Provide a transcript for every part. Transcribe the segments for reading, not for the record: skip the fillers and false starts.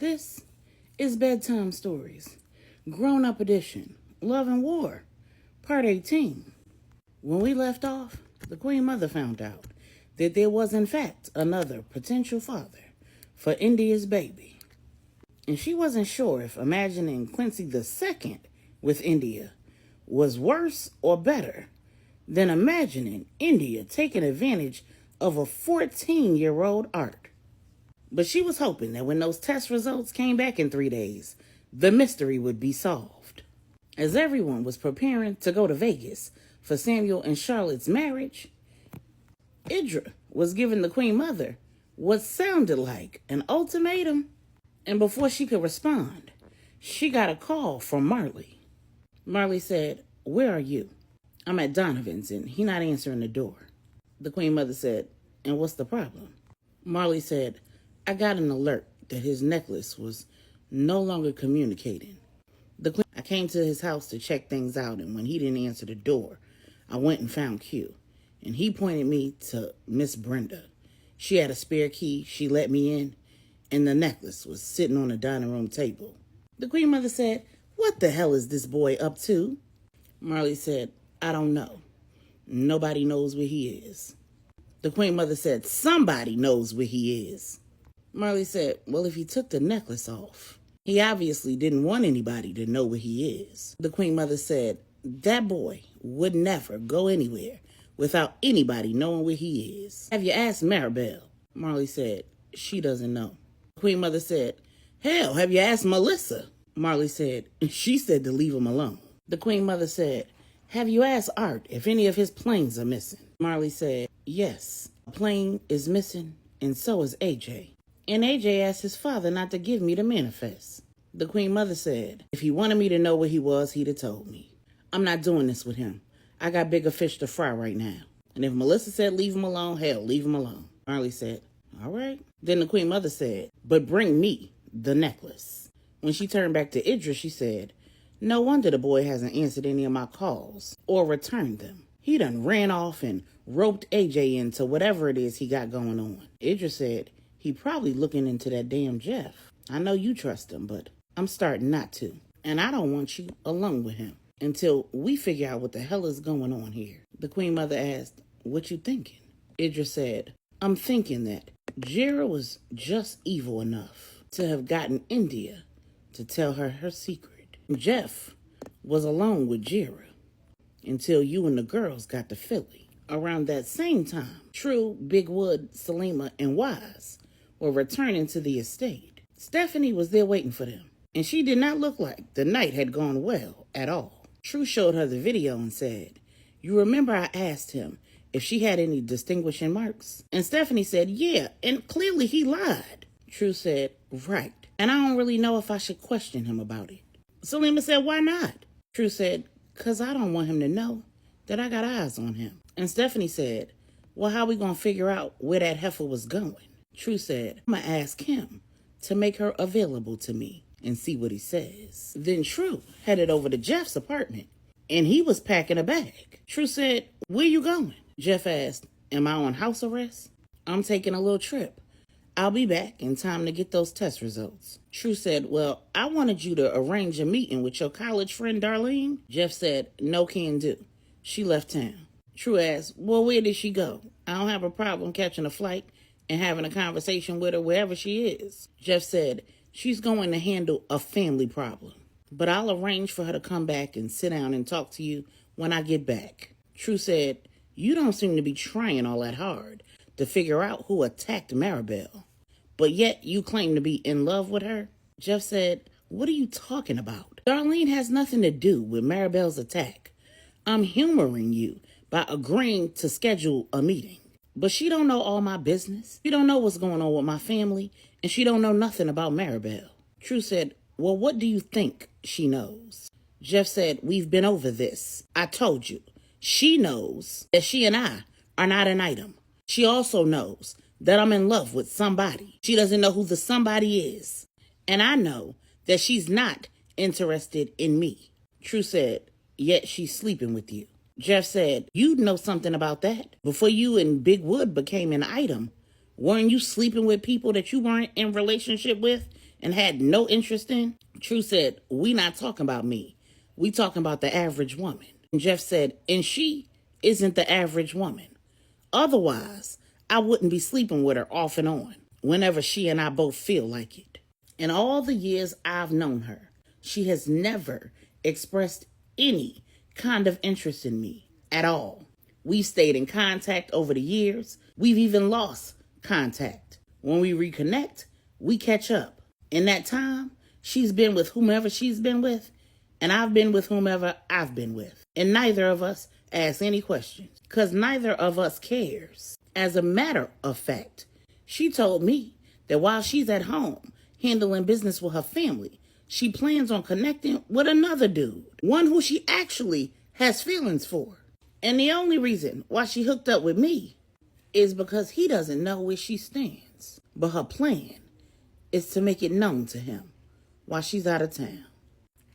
This is Bedtime Stories, Grown-Up Edition, Love and War, Part 18. When we left off, the Queen Mother found out that there was in fact another potential father for India's baby. And she wasn't sure if imagining Quincy II with India was worse or better than imagining India taking advantage of a 14-year-old Art. But she was hoping that when those test results came back in 3 days, the mystery would be solved. As everyone was preparing to go to Vegas for Samuel and Charlotte's marriage, Idra was giving the Queen Mother what sounded like an ultimatum. And before she could respond, she got a call from Marley. Marley said, "Where are you?" "I'm at Donovan's and he not answering the door." The Queen Mother said, "And what's the problem?" Marley said, "I got an alert that his necklace was no longer communicating. I came to his house to check things out, and when he didn't answer the door, I went and found Q, and he pointed me to Miss Brenda. She had a spare key, she let me in, and the necklace was sitting on the dining room table." The Queen Mother said, "What the hell is this boy up to?" Marley said, "I don't know. Nobody knows where he is." The Queen Mother said, "Somebody knows where he is." Marley said, "Well, if he took the necklace off, he obviously didn't want anybody to know where he is." The Queen Mother said, "That boy would never go anywhere without anybody knowing where he is. Have you asked Maribel?" Marley said, "She doesn't know." The Queen Mother said, "Hell, have you asked Melissa?" Marley said, "She said to leave him alone." The Queen Mother said, "Have you asked Art if any of his planes are missing?" Marley said, "Yes, a plane is missing, and so is AJ. And AJ asked his father not to give me the manifest." The Queen Mother said, "If he wanted me to know where he was, he'd have told me. I'm not doing this with him. I got bigger fish to fry right now. And if Melissa said leave him alone, hell, leave him alone." Marley said, "All right." Then the Queen Mother said, "But bring me the necklace." When she turned back to Idris, she said, "No wonder the boy hasn't answered any of my calls or returned them. He done ran off and roped AJ into whatever it is he got going on." Idris said, "He probably looking into that damn Jeff. I know you trust him, but I'm starting not to. And I don't want you alone with him until we figure out what the hell is going on here." The Queen Mother asked, "What you thinking?" Idris said, "I'm thinking that Gera was just evil enough to have gotten India to tell her secret. Jeff was alone with Gera until you and the girls got to Philly. Around that same time, True, Big Wood, Salima, and Wise were returning to the estate. Stephanie was there waiting for them, and she did not look like the night had gone well at all. True showed her the video and said, 'You remember I asked him if she had any distinguishing marks?' And Stephanie said, 'Yeah, and clearly he lied.' True said, 'Right, and I don't really know if I should question him about it.' Salima said, 'Why not?' True said, 'Cause I don't want him to know that I got eyes on him.' And Stephanie said, 'Well, how we gonna figure out where that heifer was going?' True said, 'I'm gonna ask him to make her available to me and see what he says.' Then True headed over to Jeff's apartment, and he was packing a bag. True said, 'Where you going?' Jeff asked, 'Am I on house arrest?' 'I'm taking a little trip. I'll be back in time to get those test results.' True said, 'Well, I wanted you to arrange a meeting with your college friend Darlene.' Jeff said, 'No can do. She left town.' True asked, 'Well, where did she go?' 'I don't have a problem catching a flight and having a conversation with her wherever she is.' Jeff said, 'She's going to handle a family problem, but I'll arrange for her to come back and sit down and talk to you when I get back.' True said, 'You don't seem to be trying all that hard to figure out who attacked Maribel, but yet you claim to be in love with her.' Jeff said, 'What are you talking about? Darlene has nothing to do with Maribel's attack. I'm humoring you by agreeing to schedule a meeting. But she don't know all my business. She don't know what's going on with my family, and she don't know nothing about Maribel.' True said, 'Well, what do you think she knows?' Jeff said, 'We've been over this. I told you. She knows that she and I are not an item. She also knows that I'm in love with somebody. She doesn't know who the somebody is. And I know that she's not interested in me.' True said, 'Yet she's sleeping with you.' Jeff said, 'You know something about that. Before you and Big Wood became an item, weren't you sleeping with people that you weren't in relationship with and had no interest in? True said, we not talking about me. We talking about the average woman. And Jeff said, and she isn't the average woman. Otherwise, I wouldn't be sleeping with her off and on, whenever she and I both feel like it. In all the years I've known her, she has never expressed any kind of interest in me at all. We've stayed in contact over the years. We've even lost contact. When we reconnect, we catch up. In that time, she's been with whomever she's been with, and I've been with whomever I've been with. And neither of us asks any questions, because neither of us cares. As a matter of fact, she told me that while she's at home handling business with her family, she plans on connecting with another dude, one who she actually has feelings for. And the only reason why she hooked up with me is because he doesn't know where she stands. But her plan is to make it known to him while she's out of town.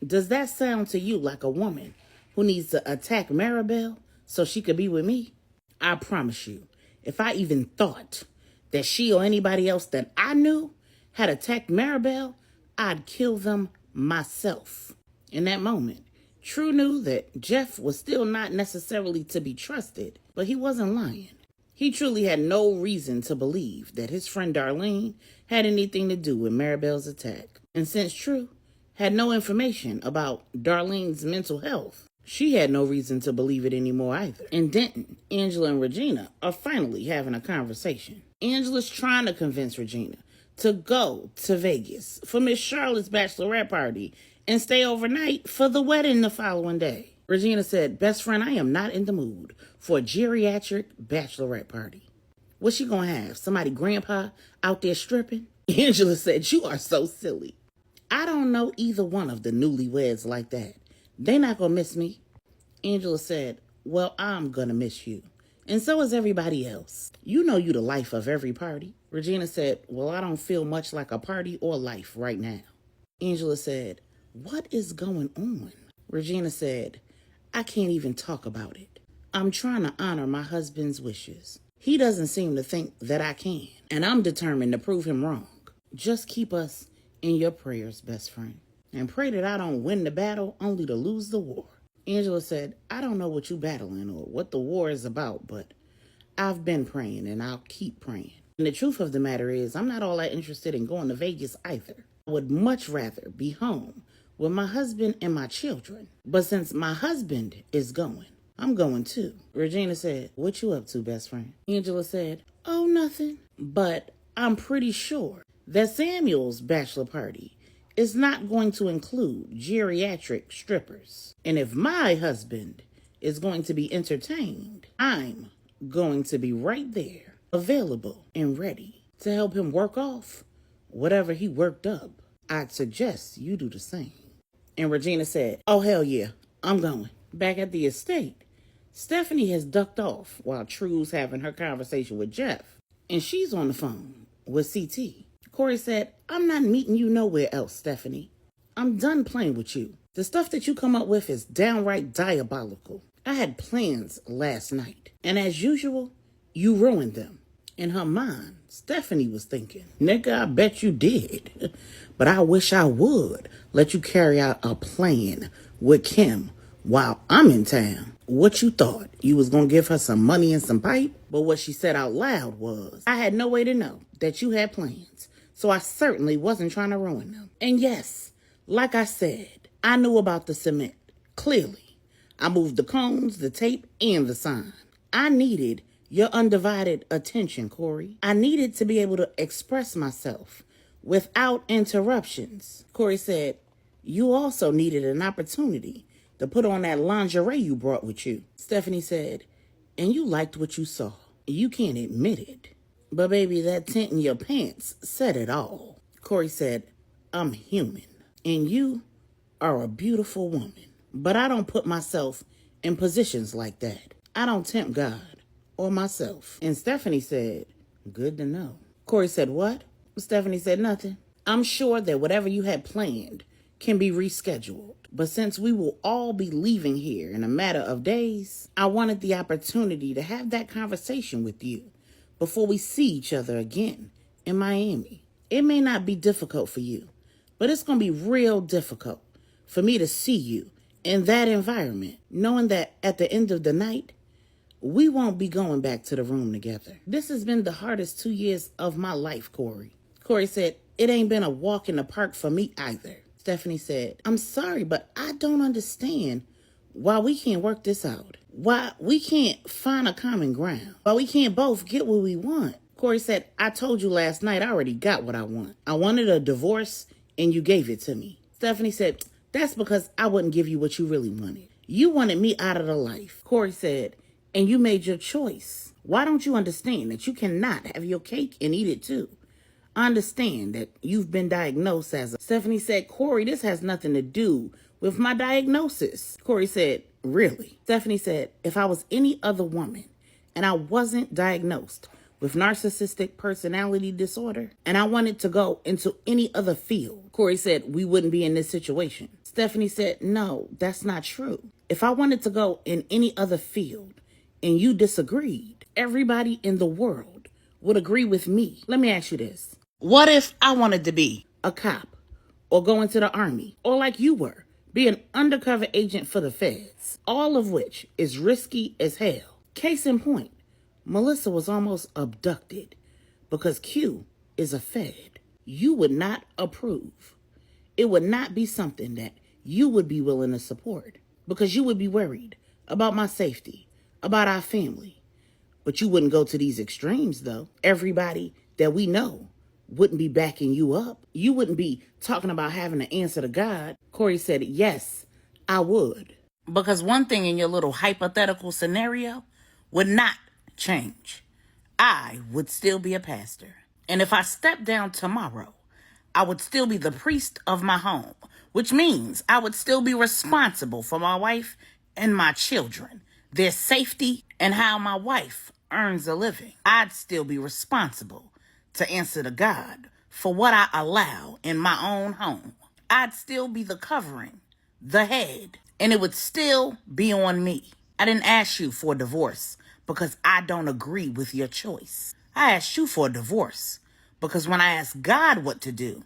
Does that sound to you like a woman who needs to attack Maribel so she could be with me? I promise you, if I even thought that she or anybody else that I knew had attacked Maribel, I'd kill them myself. In that moment, True knew that Jeff was still not necessarily to be trusted, but he wasn't lying. He truly had no reason to believe that his friend Darlene had anything to do with Maribel's attack. And since True had no information about Darlene's mental health, she had no reason to believe it anymore either. In Denton, Angela and Regina are finally having a conversation. Angela's trying to convince Regina to go to Vegas for Miss Charlotte's bachelorette party and stay overnight for the wedding the following day. Regina said, best friend, I am not in the mood for a geriatric bachelorette party. What's she gonna have? Somebody grandpa out there stripping? Angela said, you are so silly. I don't know either one of the newlyweds like that. They not gonna miss me. Angela said, well, I'm gonna miss you. And so is everybody else. You know you the life of every party. Regina said, well, I don't feel much like a party or life right now. Angela said, what is going on? Regina said, I can't even talk about it. I'm trying to honor my husband's wishes. He doesn't seem to think that I can, and I'm determined to prove him wrong. Just keep us in your prayers, best friend, and pray that I don't win the battle only to lose the war. Angela said, I don't know what you battling or what the war is about, but I've been praying and I'll keep praying. And the truth of the matter is, I'm not all that interested in going to Vegas either. I would much rather be home with my husband and my children. But since my husband is going, I'm going too. Regina said, what you up to, best friend? Angela said, oh, nothing. But I'm pretty sure that Samuel's bachelor party is not going to include geriatric strippers. And if my husband is going to be entertained, I'm going to be right there, available and ready to help him work off whatever he worked up. I'd suggest you do the same. And Regina said, oh, hell yeah, I'm going. Back at the estate, Stephanie has ducked off while True's having her conversation with Jeff. And she's on the phone with CT. Corey said, I'm not meeting you nowhere else, Stephanie. I'm done playing with you. The stuff that you come up with is downright diabolical. I had plans last night, and as usual, you ruined them. In her mind, Stephanie was thinking, nigga, I bet you did. But I wish I would let you carry out a plan with Kim while I'm in town. What you thought? You was gonna give her some money and some pipe? But what she said out loud was, I had no way to know that you had plans, so I certainly wasn't trying to ruin them. And yes, like I said, I knew about the cement. Clearly, I moved the cones, the tape, and the sign. I needed your undivided attention, Corey. I needed to be able to express myself without interruptions. Corey said, you also needed an opportunity to put on that lingerie you brought with you. Stephanie said, and you liked what you saw. You can't admit it. But baby, that tent in your pants said it all. Corey said, I'm human, and you are a beautiful woman. But I don't put myself in positions like that. I don't tempt God or myself. And Stephanie said, good to know. Corey said, what? Stephanie said, nothing. I'm sure that whatever you had planned can be rescheduled. But since we will all be leaving here in a matter of days, I wanted the opportunity to have that conversation with you before we see each other again in Miami. It may not be difficult for you But it's going to be real difficult for me to see you in that environment, knowing that at the end of the night, we won't be going back to the room together. This has been the hardest 2 years of my life, Corey. Corey said, it ain't been a walk in the park for me either. Stephanie said, I'm sorry, but I don't understand why we can't work this out. Why we can't find a common ground. Why we can't both get what we want. Corey said, I told you last night I already got what I want. I wanted a divorce and you gave it to me. Stephanie said, that's because I wouldn't give you what you really wanted. You wanted me out of the life. Corey said, and you made your choice. Why don't you understand that you cannot have your cake and eat it too? I understand that you've been diagnosed as a... Stephanie said, Corey, this has nothing to do with my diagnosis. Corey said, really? Stephanie said, if I was any other woman and I wasn't diagnosed with narcissistic personality disorder and I wanted to go into any other field, Corey said, we wouldn't be in this situation. Stephanie said, no, that's not true. If I wanted to go in any other field and you disagreed, everybody in the world would agree with me. Let me ask you this. What if I wanted to be a cop or go into the army or like you were, be an undercover agent for the feds, all of which is risky as hell? Case in point, Melissa was almost abducted because Q is a fed. You would not approve. It would not be something that you would be willing to support because you would be worried about my safety, about our family. But you wouldn't go to these extremes, though. Everybody that we know wouldn't be backing you up. You wouldn't be talking about having to answer to God. Corey said, yes, I would. Because one thing in your little hypothetical scenario would not change. I would still be a pastor. And if I stepped down tomorrow, I would still be the priest of my home, which means I would still be responsible for my wife and my children, their safety, and how my wife earns a living. I'd still be responsible to answer to God for what I allow in my own home. I'd still be the covering, the head, and it would still be on me. I didn't ask you for a divorce because I don't agree with your choice. I asked you for a divorce because when I asked God what to do,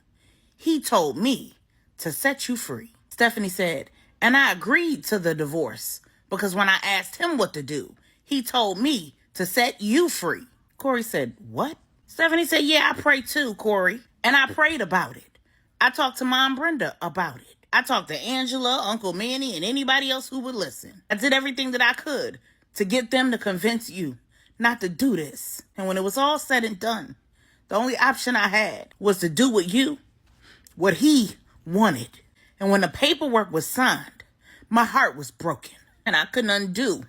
he told me to set you free. Stephanie said, and I agreed to the divorce because when I asked him what to do, he told me to set you free. Corey said, what? Stephanie said, yeah, I prayed too, Corey. And I prayed about it. I talked to Mom Brenda about it. I talked to Angela, Uncle Manny, and anybody else who would listen. I did everything that I could to get them to convince you not to do this. And when it was all said and done, the only option I had was to do with you what he wanted. And when the paperwork was signed, my heart was broken. And I couldn't undo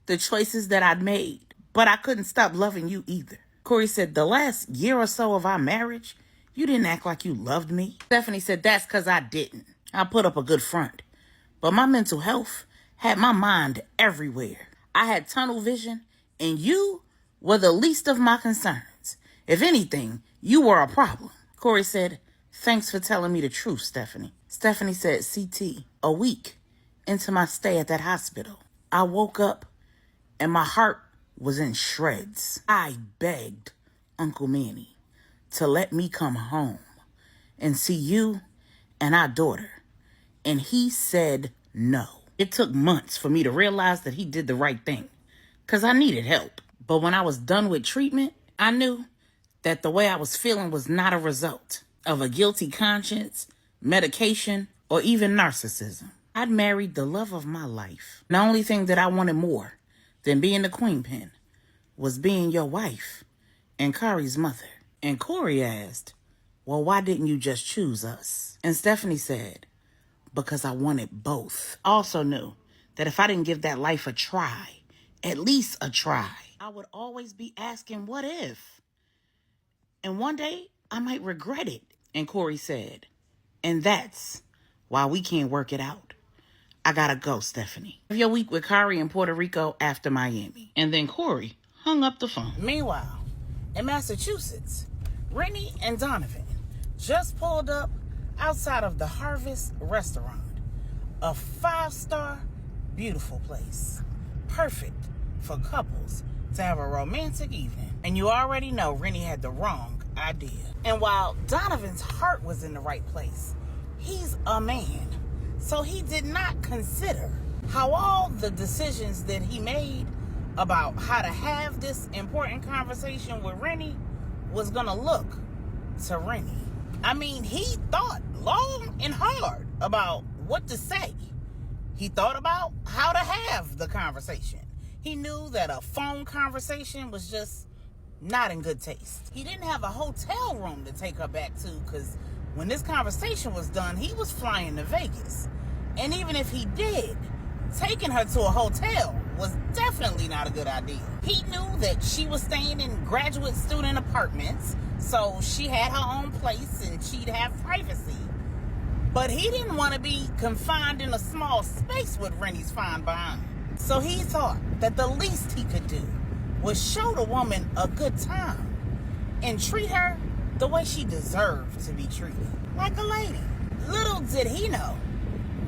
the choices that I'd made. But I couldn't stop loving you either. Corey said, the last year or so of our marriage, you didn't act like you loved me. Stephanie said, that's because I didn't. I put up a good front. But my mental health had my mind everywhere. I had tunnel vision, and you were the least of my concerns. If anything, you were a problem. Corey said, thanks for telling me the truth, Stephanie. Stephanie said, CT, a week into my stay at that hospital, I woke up and my heart was in shreds. I begged Uncle Manny to let me come home and see you and our daughter. And he said no. It took months for me to realize that he did the right thing because I needed help. But when I was done with treatment, I knew that the way I was feeling was not a result of a guilty conscience, medication, or even narcissism. I'd married the love of my life. The only thing that I wanted more than being the Queenpin was being your wife and Kari's mother. And Corey asked, well, why didn't you just choose us? And Stephanie said, because I wanted both. I also knew that if I didn't give that life a try, at least a try, I would always be asking, what if? And one day, I might regret it. And Corey said, and that's why we can't work it out. I gotta go, Stephanie. Have your week with Kari in Puerto Rico after Miami. And then Corey hung up the phone. Meanwhile, in Massachusetts, Rennie and Donovan just pulled up outside of the Harvest Restaurant. A 5-star, beautiful place. Perfect for couples to have a romantic evening. And you already know Rennie had the wrong idea. And while Donovan's heart was in the right place, he's a man. So he did not consider how all the decisions that he made about how to have this important conversation with Rennie was going to look to Rennie. I mean, he thought long and hard about what to say. He thought about how to have the conversation. He knew that a phone conversation was just not in good taste. He didn't have a hotel room to take her back to, because when this conversation was done, he was flying to Vegas. And even if he did, taking her to a hotel was definitely not a good idea. He knew that she was staying in graduate student apartments, so she had her own place and she'd have privacy. But he didn't want to be confined in a small space with Rennie's fine behind. So he thought that the least he could do was show the woman a good time and treat her the way she deserved to be treated, like a lady. Little did he know,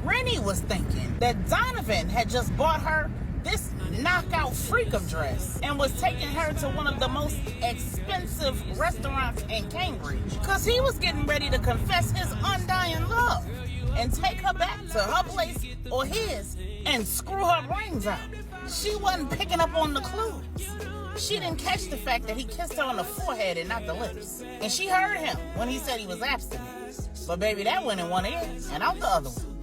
Rennie was thinking that Donovan had just bought her this knockout freak of dress and was taking her to one of the most expensive restaurants in Cambridge, because he was getting ready to confess his undying love and take her back to her place or his and screw her brains out. She wasn't picking up on the clues. She didn't catch the fact that he kissed her on the forehead and not the lips. And she heard him when he said he was abstinent. But baby, that went in one ear and out the other one.